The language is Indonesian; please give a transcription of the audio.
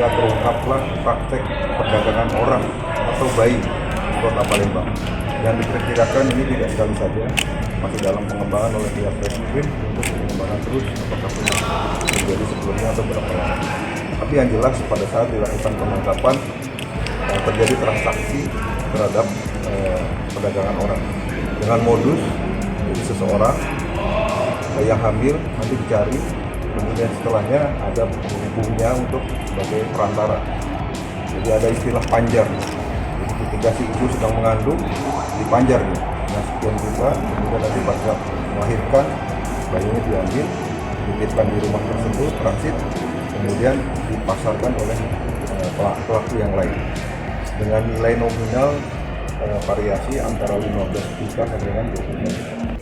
maka terungkaplah praktek perdagangan orang atau bayi di Kota Palembang. Dan diperkirakan ini tidak sekali saja, masih dalam pengembangan oleh pihak Reskrim untuk mengembangkan terus apakah pernah terjadi sebelumnya atau berapa lama. Tapi yang jelas pada saat dilakukan penangkapan terjadi transaksi terhadap perdagangan orang dengan modus jadi seseorang yang hamil nanti dicari, kemudian setelahnya ada ibunya untuk sebagai perantara. Jadi ada istilah panjar. Jadi ketika si ibu sedang mengandung dipanjar nih, nah sekian juta, kemudian nanti pada melahirkan bayinya diambil, dititipkan di rumah tersebut transit, kemudian dipasarkan oleh pelaku yang lain dengan nilai nominal variasi antara 15 juta sampai dengan 20 juta.